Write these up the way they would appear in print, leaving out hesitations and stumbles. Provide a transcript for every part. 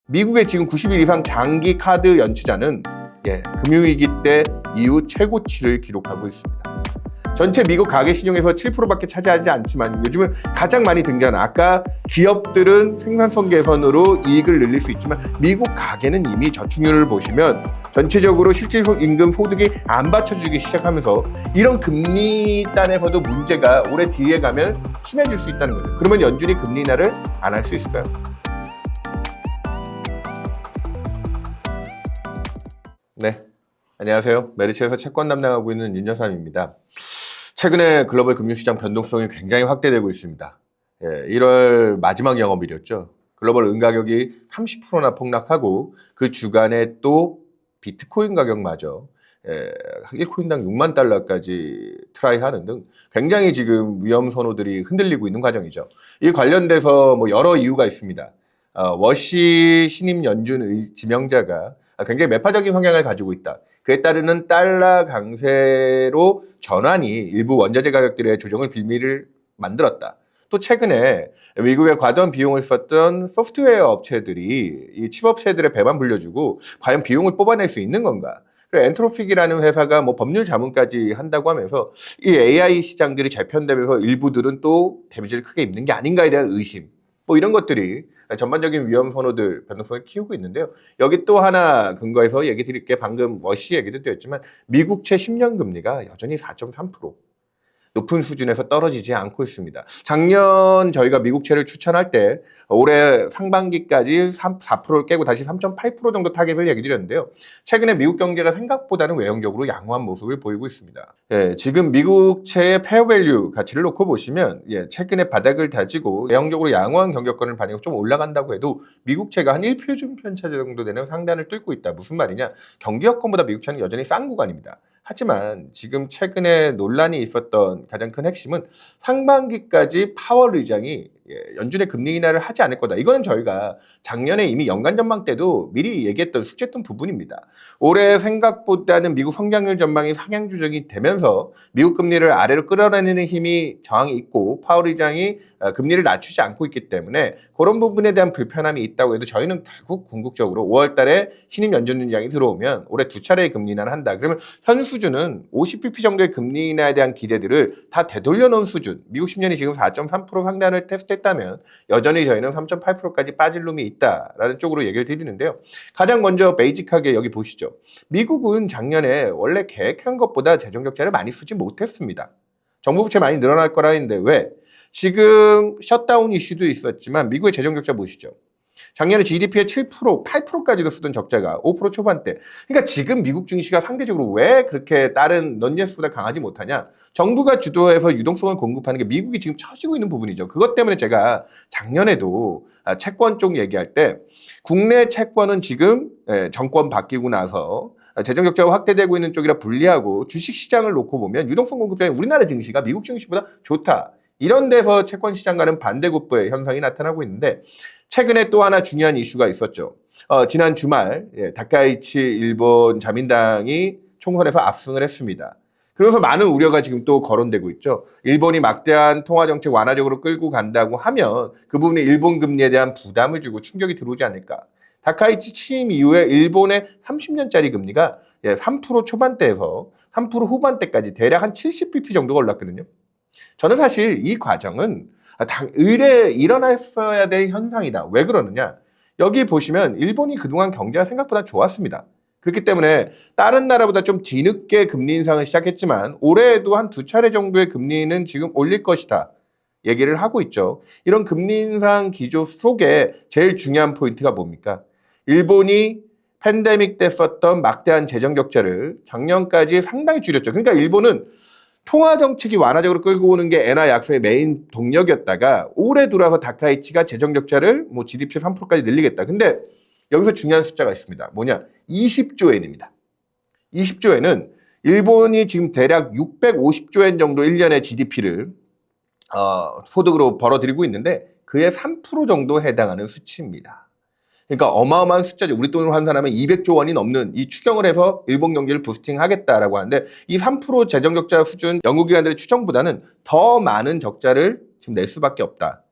미국의 지금 90일 이상 장기 카드 연체자는 금융위기 때 이후 최고치를 기록하고 있습니다. 전체 미국 가계 신용에서 7%밖에 차지하지 않지만 요즘은 가장 많이 등장하는 아까 기업들은 생산성 개선으로 이익을 늘릴 수 있지만 미국 가계는 이미 저축률을 보시면 전체적으로 실질임금 소득이 안 받쳐주기 시작하면서 이런 금리 단에서도 문제가 올해 뒤에 가면 심해질 수 있다는 거죠. 그러면 연준이 금리 인하를 안 할 수 있을까요? 네, 안녕하세요. 메리츠에서 채권 담당하고 있는 윤여삼입니다. 최근에 글로벌 금융시장 변동성이 굉장히 확대되고 있습니다. 1월 마지막 영업일이었죠. 글로벌 은 가격이 30%나 폭락하고 그 주간에 또 비트코인 가격마저 1코인당 6만 달러까지 트라이하는 등 굉장히 지금 위험 선호들이 흔들리고 있는 과정이죠. 이 관련돼서 여러 이유가 있습니다. 워시 신임 연준 지명자가 굉장히 매파적인 성향을 가지고 있다. 그에 따르는 달러 강세로 전환이 일부 원자재 가격들의 조정을 빌미를 만들었다. 또 최근에 미국의 과도한 비용을 썼던 소프트웨어 업체들이 이 칩업체들의 배만 불려주고 과연 비용을 뽑아낼 수 있는 건가? 엔트로픽이라는 회사가 법률 자문까지 한다고 하면서 이 AI 시장들이 재편되면서 일부들은 또 데미지를 크게 입는 게 아닌가에 대한 의심. 이런 것들이 전반적인 위험 선호들 변동성을 키우고 있는데요. 여기 또 하나 근거해서 얘기 드릴게 방금 워시 얘기도 되었지만 미국채 10년 금리가 여전히 4.3% 높은 수준에서 떨어지지 않고 있습니다. 작년 저희가 미국채를 추천할 때 올해 상반기까지 4%를 깨고 다시 3.8% 정도 타겟을 얘기 드렸는데요. 최근에 미국 경제가 생각보다는 외형적으로 양호한 모습을 보이고 있습니다. 지금 미국채의 페어밸류 가치를 놓고 보시면 최근에 바닥을 다지고 외형적으로 양호한 경격권을 반영해서 좀 올라간다고 해도 미국채가 한 1표준 편차 정도 되는 상단을 뚫고 있다. 무슨 말이냐? 경기 여건보다 미국채는 여전히 싼 구간입니다. 하지만 지금 최근에 논란이 있었던 가장 큰 핵심은 상반기까지 파월 의장이 연준의 금리 인하를 하지 않을 거다. 이거는 저희가 작년에 이미 연간 전망 때도 미리 얘기했던 숙제했던 부분입니다. 올해 생각보다는 미국 성장률 전망이 상향 조정이 되면서 미국 금리를 아래로 끌어내리는 힘이 저항이 있고 파월 의장이 금리를 낮추지 않고 있기 때문에 그런 부분에 대한 불편함이 있다고 해도 저희는 결국 궁극적으로 5월 달에 신임 연준위원장이 들어오면 올해 2차례의 금리 인하를 한다. 그러면 현 수준은 50bp 정도의 금리 인하에 대한 기대들을 다 되돌려 놓은 수준. 미국 10년이 지금 4.3% 상단을 테스트했다면 여전히 저희는 3.8%까지 빠질 놈이 있다라는 쪽으로 얘기를 드리는데요. 가장 먼저 베이직하게 여기 보시죠. 미국은 작년에 원래 계획한 것보다 재정 적자를 많이 쓰지 못했습니다. 정부 부채 많이 늘어날 거라 했는데 왜? 지금 셧다운 이슈도 있었지만 미국의 재정 적자 보시죠. 작년에 GDP의 7%, 8%까지도 쓰던 적자가 5% 초반대. 그러니까 지금 미국 증시가 상대적으로 왜 그렇게 다른 넌예스보다 강하지 못하냐? 정부가 주도해서 유동성을 공급하는 게 미국이 지금 처지고 있는 부분이죠. 그것 때문에 제가 작년에도 채권 쪽 얘기할 때 국내 채권은 지금 정권 바뀌고 나서 재정 적자가 확대되고 있는 쪽이라 불리하고 주식 시장을 놓고 보면 유동성 공급량이 우리나라 증시가 미국 증시보다 좋다. 이런 데서 채권 시장과는 반대급부의 현상이 나타나고 있는데 최근에 또 하나 중요한 이슈가 있었죠. 지난 주말 다카이치 일본 자민당이 총선에서 압승을 했습니다. 그래서 많은 우려가 지금 또 거론되고 있죠. 일본이 막대한 통화정책 완화적으로 끌고 간다고 하면 그 부분에 일본 금리에 대한 부담을 주고 충격이 들어오지 않을까. 다카이치 취임 이후에 일본의 30년짜리 금리가 3% 초반대에서 3% 후반대까지 대략 한 70bp 정도가 올랐거든요. 저는 사실 이 과정은 의례 일어났어야 될 현상이다. 왜 그러느냐? 여기 보시면 일본이 그동안 경제가 생각보다 좋았습니다. 그렇기 때문에 다른 나라보다 좀 뒤늦게 금리 인상을 시작했지만 올해에도 한 2차례 정도의 금리는 지금 올릴 것이다. 얘기를 하고 있죠. 이런 금리 인상 기조 속에 제일 중요한 포인트가 뭡니까? 일본이 팬데믹 때 썼던 막대한 재정 적자를 작년까지 상당히 줄였죠. 그러니까 일본은 통화 정책이 완화적으로 끌고 오는 게 엔화 약세의 메인 동력이었다가 올해 들어와서 다카이치가 재정 적자를 GDP 3%까지 늘리겠다. 근데 여기서 중요한 숫자가 있습니다. 뭐냐? 20조 엔입니다. 20조 엔은 일본이 지금 대략 650조 엔 정도 1년의 GDP를 소득으로 벌어들이고 있는데 그의 3% 정도 해당하는 수치입니다. 그러니까 어마어마한 숫자죠. 우리 돈으로 환산하면 200조 원이 넘는 이 추경을 해서 일본 경기를 부스팅하겠다라고 하는데 이 3% 재정적자 수준 연구기관들의 추정보다는 더 많은 적자를 지금 낼 수밖에 없다.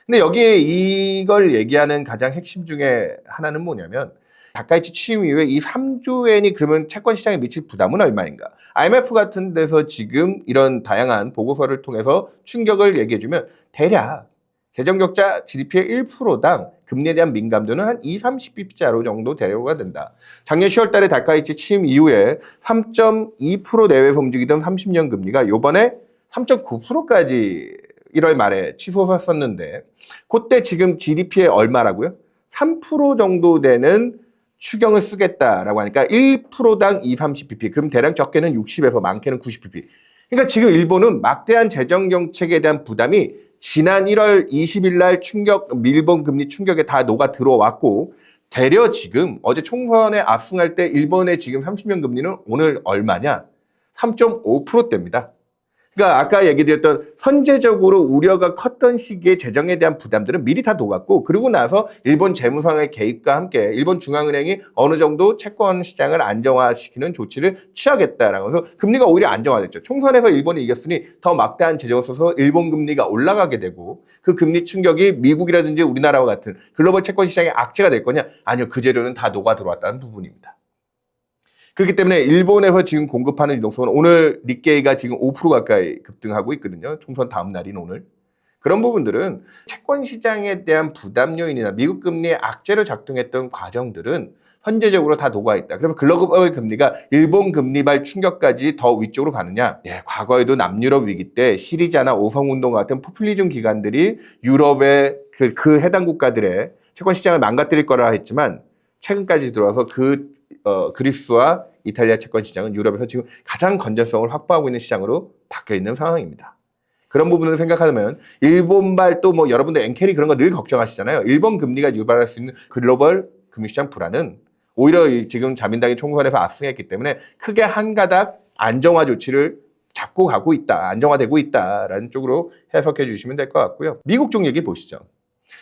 근데 여기에 이걸 얘기하는 가장 핵심 중에 하나는 뭐냐면 다카이치 취임 이후에 이 3조 엔이 그러면 채권 시장에 미칠 부담은 얼마인가? IMF 같은 데서 지금 이런 다양한 보고서를 통해서 충격을 얘기해주면 대략 재정적자 GDP의 1%당 금리에 대한 민감도는 한 30bp자로 정도 대략가 된다. 작년 10월 달에 다카이치 취임 이후에 3.2% 내외에서 움직이던 30년 금리가 요번에 3.9%까지 1월 말에 치솟았었는데 그때 지금 GDP의 얼마라고요? 3% 정도 되는 추경을 쓰겠다라고 하니까 1%당 30bp. 그럼 대략 적게는 60에서 많게는 90bp. 그러니까 지금 일본은 막대한 재정 정책에 대한 부담이 지난 1월 20일 날 충격, 일본 금리 충격에 다 녹아 들어왔고 되려 지금 어제 총선에 압승할 때 일본의 지금 30년 금리는 오늘 얼마냐? 3.5%대입니다. 그러니까 아까 얘기드렸던 선제적으로 우려가 컸던 시기에 재정에 대한 부담들은 미리 다 녹았고 그러고 나서 일본 재무상의 개입과 함께 일본 중앙은행이 어느 정도 채권 시장을 안정화시키는 조치를 취하겠다라고 해서 금리가 오히려 안정화됐죠. 총선에서 일본이 이겼으니 더 막대한 재정을 써서 일본 금리가 올라가게 되고 그 금리 충격이 미국이라든지 우리나라와 같은 글로벌 채권 시장의 악재가 될 거냐? 아니요. 그 재료는 다 녹아 들어왔다는 부분입니다. 그렇기 때문에 일본에서 지금 공급하는 유동성은 오늘 니케이가 지금 5% 가까이 급등하고 있거든요. 총선 다음 날인 오늘. 그런 부분들은 채권 시장에 대한 부담 요인이나 미국 금리의 악재로 작동했던 과정들은 현재적으로 다 녹아있다. 그래서 글로벌 금리가 일본 금리발 충격까지 더 위쪽으로 가느냐? 예, 과거에도 남유럽 위기 때 시리자나 오성운동 같은 포퓰리즘 기관들이 유럽의 그 해당 국가들의 채권 시장을 망가뜨릴 거라 했지만 최근까지 들어와서 그리스와 이탈리아 채권 시장은 유럽에서 지금 가장 건전성을 확보하고 있는 시장으로 바뀌어 있는 상황입니다. 그런 부분을 생각하면 일본발 또 뭐 여러분들 엔캐리 그런 거 늘 걱정하시잖아요. 일본 금리가 유발할 수 있는 글로벌 금융시장 불안은 오히려 지금 자민당이 총선에서 압승했기 때문에 크게 한 가닥 안정화 조치를 잡고 가고 있다. 안정화되고 있다라는 쪽으로 해석해 주시면 될 것 같고요. 미국 쪽 얘기 보시죠.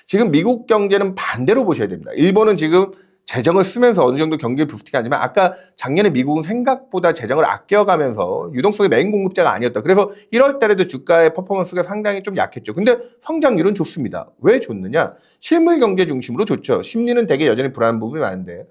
지금 미국 경제는 반대로 보셔야 됩니다. 일본은 지금 재정을 쓰면서 어느 정도 경기를 부스팅하지만 아까 작년에 미국은 생각보다 재정을 아껴가면서 유동성의 메인 공급자가 아니었다. 그래서 1월 달에도 주가의 퍼포먼스가 상당히 좀 약했죠. 근데 성장률은 좋습니다. 왜 좋느냐? 실물 경제 중심으로 좋죠. 심리는 되게 여전히 불안한 부분이 많은데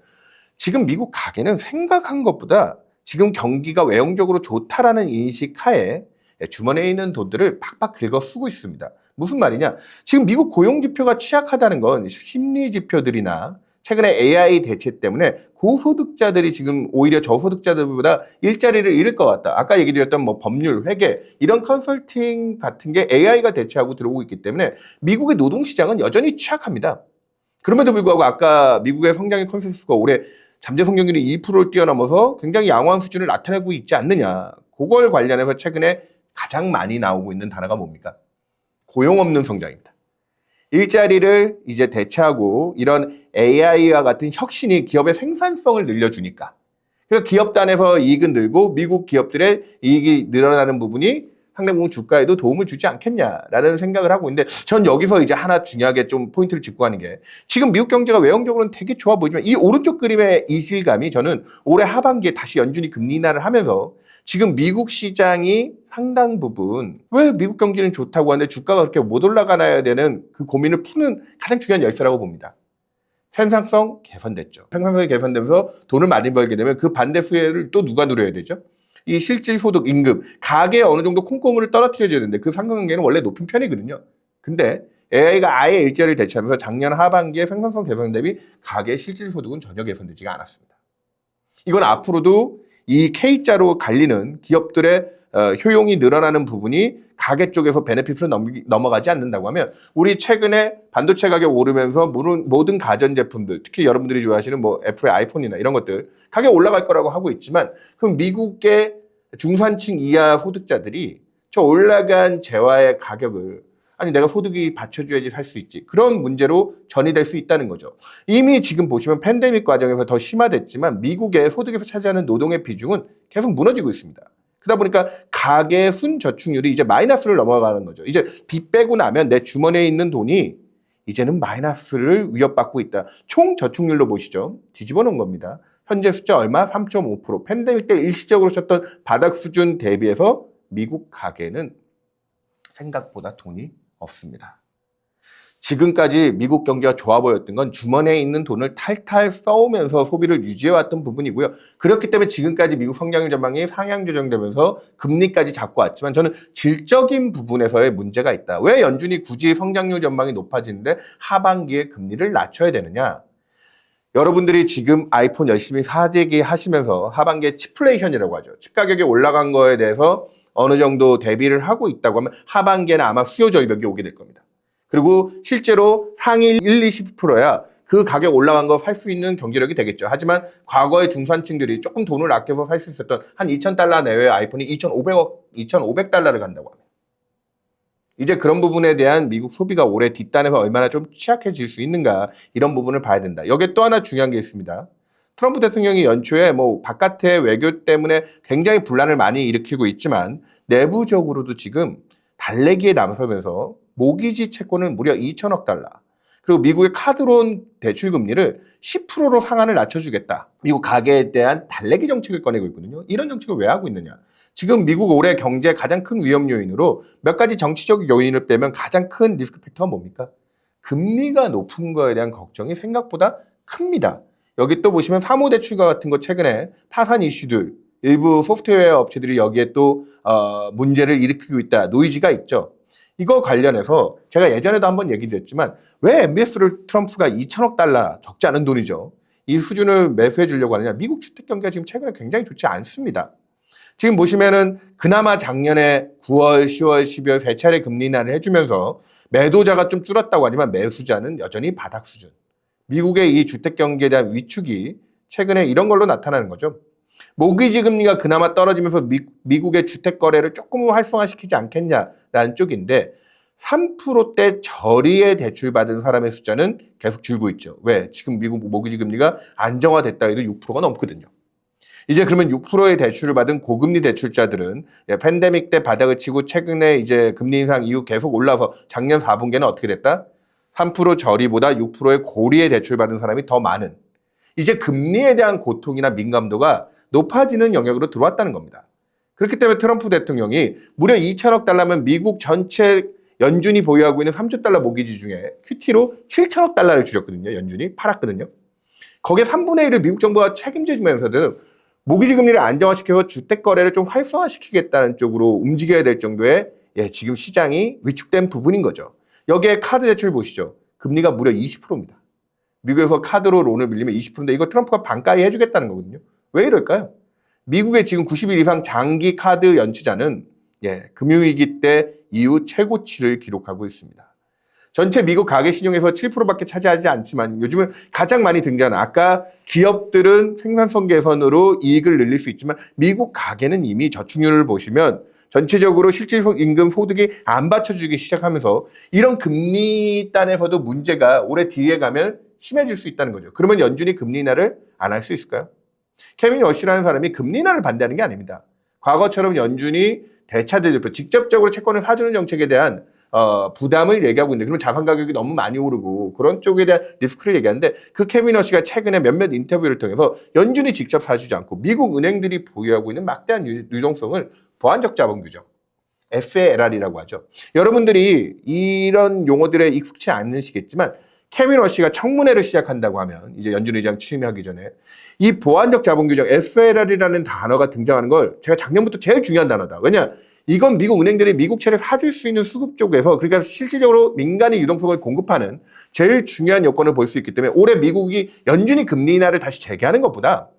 지금 미국 가계는 생각한 것보다 지금 경기가 외형적으로 좋다라는 인식 하에 주머니에 있는 돈들을 팍팍 긁어 쓰고 있습니다. 무슨 말이냐? 지금 미국 고용 지표가 취약하다는 건 심리 지표들이나 최근에 AI 대체 때문에 고소득자들이 지금 오히려 저소득자들보다 일자리를 잃을 것 같다. 아까 얘기 드렸던 뭐 법률, 회계 이런 컨설팅 같은 게 AI가 대체하고 들어오고 있기 때문에 미국의 노동시장은 여전히 취약합니다. 그럼에도 불구하고 아까 미국의 성장의 컨센서스가 올해 잠재 성장률이 2%를 뛰어넘어서 굉장히 양호한 수준을 나타내고 있지 않느냐. 그걸 관련해서 최근에 가장 많이 나오고 있는 단어가 뭡니까? 고용 없는 성장입니다. 일자리를 이제 대체하고 이런 AI와 같은 혁신이 기업의 생산성을 늘려주니까. 그래서 기업 단에서 이익은 늘고 미국 기업들의 이익이 늘어나는 부분이 상당 부분 주가에도 도움을 주지 않겠냐라는 생각을 하고 있는데 전 여기서 이제 하나 중요하게 좀 포인트를 짚고 가는 게 지금 미국 경제가 외형적으로는 되게 좋아 보이지만 이 오른쪽 그림의 이실감이 저는 올해 하반기에 다시 연준이 금리 인하를 하면서 지금 미국 시장이 상당 부분 왜 미국 경기는 좋다고 하는데 주가가 그렇게 못 올라가야 되는 그 고민을 푸는 가장 중요한 열쇠라고 봅니다. 생산성 개선됐죠. 생산성이 개선되면서 돈을 많이 벌게 되면 그 반대 수혜를 또 누가 누려야 되죠? 이 실질소득 임금, 가계에 어느 정도 콩고물을 떨어뜨려줘야 되는데 그 상관관계는 원래 높은 편이거든요. 근데 AI가 아예 일자리를 대체하면서 작년 하반기에 생산성 개선 대비 가계 실질소득은 전혀 개선되지가 않았습니다. 이건 앞으로도 이 K자로 갈리는 기업들의 효용이 늘어나는 부분이 가계 쪽에서 베네핏으로 넘어가지 않는다고 하면 우리 최근에 반도체 가격 오르면서 모든 가전제품들 특히 여러분들이 좋아하시는 뭐 애플의 아이폰이나 이런 것들 가격 올라갈 거라고 하고 있지만 그럼 미국의 중산층 이하 소득자들이 저 올라간 재화의 가격을 아니 내가 소득이 받쳐줘야지 살 수 있지 그런 문제로 전이될 수 있다는 거죠. 이미 지금 보시면 팬데믹 과정에서 더 심화됐지만 미국의 소득에서 차지하는 노동의 비중은 계속 무너지고 있습니다. 그러다 보니까 가계 순저축률이 이제 마이너스를 넘어가는 거죠. 이제 빚 빼고 나면 내 주머니에 있는 돈이 이제는 마이너스를 위협받고 있다. 총 저축률로 보시죠. 뒤집어 놓은 겁니다. 현재 숫자 얼마? 3.5%. 팬데믹 때 일시적으로 썼던 바닥 수준 대비해서 미국 가계는 생각보다 돈이 없습니다. 지금까지 미국 경제가 좋아 보였던 건 주머니에 있는 돈을 탈탈 써오면서 소비를 유지해왔던 부분이고요. 그렇기 때문에 지금까지 미국 성장률 전망이 상향 조정되면서 금리까지 잡고 왔지만 저는 질적인 부분에서의 문제가 있다. 왜 연준이 굳이 성장률 전망이 높아지는데 하반기에 금리를 낮춰야 되느냐? 여러분들이 지금 아이폰 열심히 사재기 하시면서 하반기에 칩플레이션이라고 하죠. 칩 가격이 올라간 거에 대해서 어느 정도 대비를 하고 있다고 하면 하반기에는 아마 수요 절벽이 오게 될 겁니다. 그리고 실제로 상위 1, 20%야 그 가격 올라간 거 살 수 있는 경제력이 되겠죠. 하지만 과거의 중산층들이 조금 돈을 아껴서 살 수 있었던 한 2,000달러 내외의 아이폰이 2,500달러를 간다고 합니다. 이제 그런 부분에 대한 미국 소비가 올해 뒷단에서 얼마나 좀 취약해질 수 있는가 이런 부분을 봐야 된다. 여기에 또 하나 중요한 게 있습니다. 트럼프 대통령이 연초에 뭐 바깥의 외교 때문에 굉장히 분란을 많이 일으키고 있지만 내부적으로도 지금 달래기에 나서면서 모기지 채권을 무려 2천억 달러 그리고 미국의 카드론 대출 금리를 10%로 상한을 낮춰주겠다. 미국 가계에 대한 달래기 정책을 꺼내고 있거든요. 이런 정책을 왜 하고 있느냐. 지금 미국 올해 경제 가장 큰 위험 요인으로 몇 가지 정치적 요인을 빼면 가장 큰 리스크 팩터가 뭡니까? 금리가 높은 거에 대한 걱정이 생각보다 큽니다. 여기 또 보시면 사모대출과 같은 거 최근에 파산 이슈들 일부 소프트웨어 업체들이 여기에 또 문제를 일으키고 있다. 노이즈가 있죠. 이거 관련해서 제가 예전에도 한번 얘기 드렸지만 왜 MBS를 트럼프가 2천억 달러 적지 않은 돈이죠. 이 수준을 매수해 주려고 하느냐. 미국 주택 경기가 지금 최근에 굉장히 좋지 않습니다. 지금 보시면은 그나마 작년에 9월, 10월, 12월 세 차례 금리 인하를 해주면서 매도자가 좀 줄었다고 하지만 매수자는 여전히 바닥 수준. 미국의 이 주택 경기에 대한 위축이 최근에 이런 걸로 나타나는 거죠. 모기지 금리가 그나마 떨어지면서 미국의 주택 거래를 조금 활성화시키지 않겠냐라는 쪽인데 3%대 저리에 대출받은 사람의 숫자는 계속 줄고 있죠. 왜? 지금 미국 모기지 금리가 안정화됐다 해도 6%가 넘거든요. 이제 그러면 6%의 대출을 받은 고금리 대출자들은 팬데믹 때 바닥을 치고 최근에 이제 금리 인상 이후 계속 올라서 작년 4분기에는 어떻게 됐다? 3% 저리보다 6%의 고리의 대출 받은 사람이 더 많은 이제 금리에 대한 고통이나 민감도가 높아지는 영역으로 들어왔다는 겁니다. 그렇기 때문에 트럼프 대통령이 무려 2천억 달러면 미국 전체 연준이 보유하고 있는 3조 달러 모기지 중에 QT로 7천억 달러를 줄였거든요. 연준이 팔았거든요. 거기에 3분의 1을 미국 정부가 책임져주면서도 모기지 금리를 안정화시켜서 주택 거래를 좀 활성화시키겠다는 쪽으로 움직여야 될 정도의 지금 시장이 위축된 부분인 거죠. 여기에 카드 대출 보시죠. 금리가 무려 20%입니다. 미국에서 카드로 론을 빌리면 20%인데 이거 트럼프가 반가이 해주겠다는 거거든요. 왜 이럴까요? 미국의 지금 90일 이상 장기 카드 연체자는 금융위기 때 이후 최고치를 기록하고 있습니다. 전체 미국 가계 신용에서 7%밖에 차지하지 않지만 요즘은 가장 많이 등장하는 아까 기업들은 생산성 개선으로 이익을 늘릴 수 있지만 미국 가계는 이미 저축률을 보시면 전체적으로 실질 임금 소득이 안 받쳐주기 시작하면서 이런 금리 단에서도 문제가 올해 뒤에 가면 심해질 수 있다는 거죠. 그러면 연준이 금리 인하를 안 할 수 있을까요? 케빈 워시라는 사람이 금리 인하를 반대하는 게 아닙니다. 과거처럼 연준이 대차들 대표 직접적으로 채권을 사주는 정책에 대한 부담을 얘기하고 있는데 그러면 자산 가격이 너무 많이 오르고 그런 쪽에 대한 리스크를 얘기하는데 그 케빈 워시가 최근에 몇몇 인터뷰를 통해서 연준이 직접 사주지 않고 미국 은행들이 보유하고 있는 막대한 유동성을 보완적 자본 규정 FALR이라고 하죠. 여러분들이 이런 용어들에 익숙치 않으시겠지만 케빈 워시가 청문회를 시작한다고 하면 이제 연준 의장 취임하기 전에 이 보완적 자본 규정 FALR이라는 단어가 등장하는 걸 제가 작년부터 제일 중요한 단어다. 왜냐? 이건 미국 은행들이 미국채를 사줄 수 있는 수급 쪽에서 그러니까 실질적으로 민간의 유동성을 공급하는 제일 중요한 여건을 볼 수 있기 때문에 올해 미국이 연준이 금리 인하를 다시 재개하는 것보다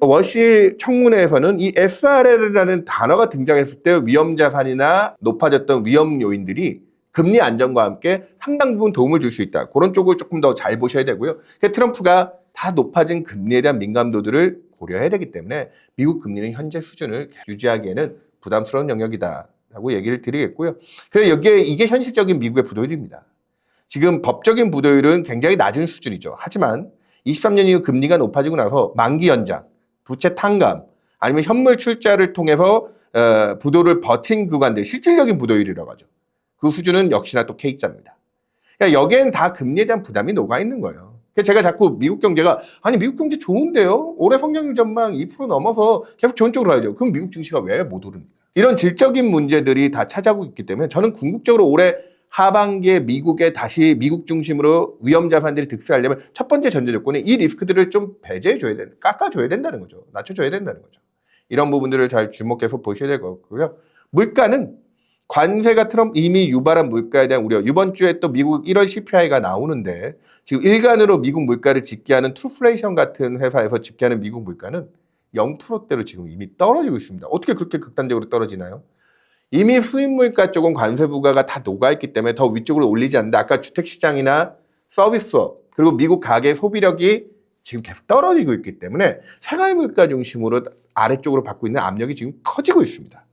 워시 청문회에서는 이 SRL이라는 단어가 등장했을 때 위험 자산이나 높아졌던 위험 요인들이 금리 안정과 함께 상당 부분 도움을 줄 수 있다. 그런 쪽을 조금 더 잘 보셔야 되고요. 트럼프가 다 높아진 금리에 대한 민감도들을 고려해야 되기 때문에 미국 금리는 현재 수준을 유지하기에는 부담스러운 영역이다라고 얘기를 드리겠고요. 그래서 여기에 이게 현실적인 미국의 부도율입니다. 지금 법적인 부도율은 굉장히 낮은 수준이죠. 하지만 23년 이후 금리가 높아지고 나서 만기 연장, 부채 탕감, 아니면 현물 출자를 통해서 부도를 버틴 구간들, 실질적인 부도율이라고 하죠. 그 수준은 역시나 또 K자입니다. 그러니까 여기엔 다 금리에 대한 부담이 녹아있는 거예요. 그래서 제가 자꾸 미국 경제가 아니 미국 경제 좋은데요? 올해 성장률 전망 2% 넘어서 계속 좋은 쪽으로 가야죠. 그럼 미국 증시가 왜 못 오릅니까? 이런 질적인 문제들이 다 찾아오고 있기 때문에 저는 궁극적으로 올해 하반기에 미국에 다시 미국 중심으로 위험 자산들이 득세하려면 첫 번째 전제 조건이 이 리스크들을 좀 배제해줘야 된다. 깎아줘야 된다는 거죠. 낮춰줘야 된다는 거죠. 이런 부분들을 잘 주목해서 보셔야 될 것 같고요. 물가는 관세가 이미 유발한 물가에 대한 우려. 이번 주에 또 미국 1월 CPI가 나오는데 지금 일간으로 미국 물가를 집계하는 트루플레이션 같은 회사에서 집계하는 미국 물가는 0%대로 지금 이미 떨어지고 있습니다. 어떻게 그렇게 극단적으로 떨어지나요? 이미 수입 물가 쪽은 관세 부과가 다 녹아있기 때문에 더 위쪽으로 올리지 않는데 아까 주택시장이나 서비스업 그리고 미국 가계 소비력이 지금 계속 떨어지고 있기 때문에 생활 물가 중심으로 아래쪽으로 받고 있는 압력이 지금 커지고 있습니다.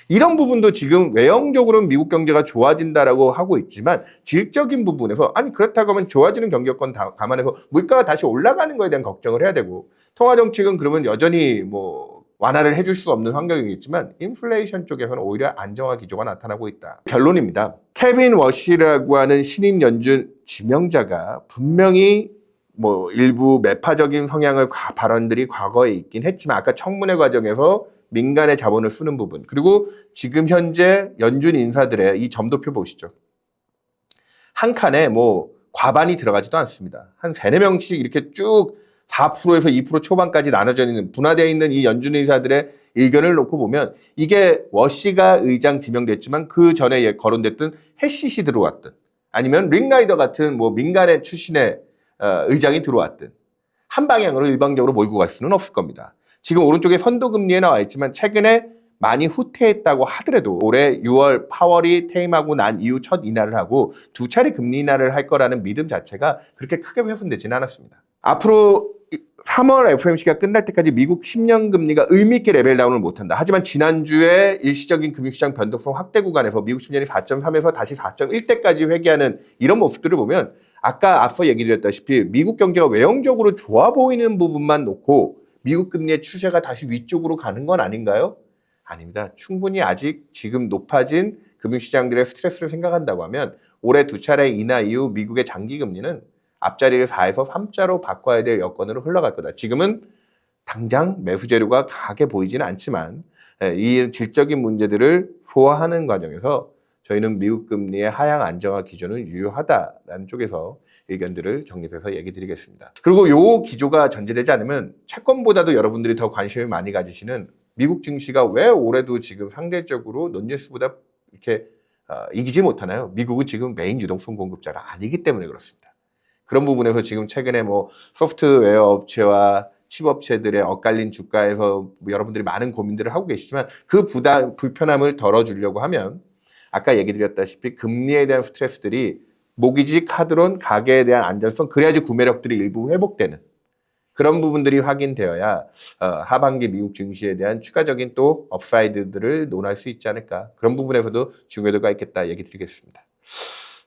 이런 부분도 지금 외형적으로는 미국 경제가 좋아진다라고 하고 있지만 질적인 부분에서 아니 그렇다고 하면 좋아지는 경기 여건 감안해서 물가가 다시 올라가는 거에 대한 걱정을 해야 되고 통화정책은 그러면 여전히 뭐 완화를 해줄 수 없는 환경이겠지만 인플레이션 쪽에서는 오히려 안정화 기조가 나타나고 있다. 결론입니다. 케빈 워시라고 하는 신임 연준 지명자가 분명히 뭐 일부 매파적인 성향을 발언들이 과거에 있긴 했지만 아까 청문회 과정에서 민간의 자본을 쓰는 부분 그리고 지금 현재 연준 인사들의 이 점도표 보시죠. 한 칸에 뭐 과반이 들어가지도 않습니다. 한 3, 4명씩 이렇게 쭉 4%에서 2% 초반까지 나눠져 있는 분화되어 있는 이 연준 의사들의 의견을 놓고 보면 이게 워시가 의장 지명됐지만 그 전에 거론됐던 해시시 들어왔든 아니면 링라이더 같은 뭐 민간의 출신의 의장이 들어왔든 한 방향으로 일방적으로 몰고 갈 수는 없을 겁니다. 지금 오른쪽에 선도금리에 나와 있지만 최근에 많이 후퇴했다고 하더라도 올해 6월 파월이 퇴임하고 난 이후 첫 인하를 하고 2차례 금리 인하를 할 거라는 믿음 자체가 그렇게 크게 훼손되지는 않았습니다. 앞으로 3월 FOMC가 끝날 때까지 미국 10년 금리가 의미 있게 레벨 다운을 못한다. 하지만 지난주에 일시적인 금융시장 변동성 확대 구간에서 미국 10년이 4.3에서 다시 4.1대까지 회귀하는 이런 모습들을 보면 아까 앞서 얘기 드렸다시피 미국 경제가 외형적으로 좋아 보이는 부분만 놓고 미국 금리의 추세가 다시 위쪽으로 가는 건 아닌가요? 아닙니다. 충분히 아직 지금 높아진 금융시장들의 스트레스를 생각한다고 하면 올해 2차례 인하 이후 미국의 장기금리는 앞자리를 4에서 3자로 바꿔야 될 여건으로 흘러갈 거다. 지금은 당장 매수 재료가 강하게 보이지는 않지만 이 질적인 문제들을 소화하는 과정에서 저희는 미국 금리의 하향 안정화 기조는 유효하다라는 쪽에서 의견들을 정립해서 얘기 드리겠습니다. 그리고 이 기조가 전제되지 않으면 채권보다도 여러분들이 더 관심을 많이 가지시는 미국 증시가 왜 올해도 지금 상대적으로 논뉴스보다 이렇게 이기지 못하나요? 미국은 지금 메인 유동성 공급자가 아니기 때문에 그렇습니다. 그런 부분에서 지금 최근에 뭐 소프트웨어 업체와 칩업체들의 엇갈린 주가에서 뭐 여러분들이 많은 고민들을 하고 계시지만 그 불편함을 덜어주려고 하면 아까 얘기 드렸다시피 금리에 대한 스트레스들이 모기지, 카드론, 가계에 대한 안전성 그래야지 구매력들이 일부 회복되는 그런 부분들이 확인되어야 하반기 미국 증시에 대한 추가적인 또 업사이드들을 논할 수 있지 않을까 그런 부분에서도 중요도가 있겠다 얘기 드리겠습니다.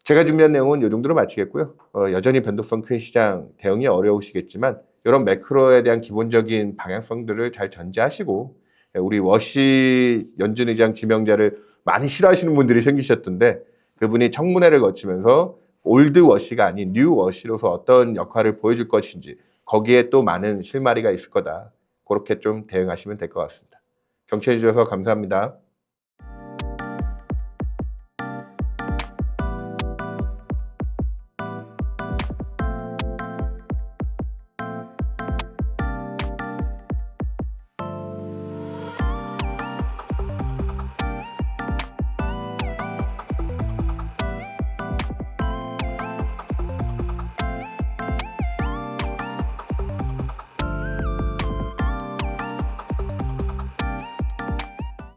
제가 준비한 내용은 이 정도로 마치겠고요. 여전히 변동성 큰 시장 대응이 어려우시겠지만 이런 매크로에 대한 기본적인 방향성들을 잘 전제하시고 우리 워시 연준 의장 지명자를 많이 싫어하시는 분들이 생기셨던데 그분이 청문회를 거치면서 올드 워시가 아닌 뉴 워시로서 어떤 역할을 보여줄 것인지 거기에 또 많은 실마리가 있을 거다. 그렇게 좀 대응하시면 될 것 같습니다. 경청해 주셔서 감사합니다.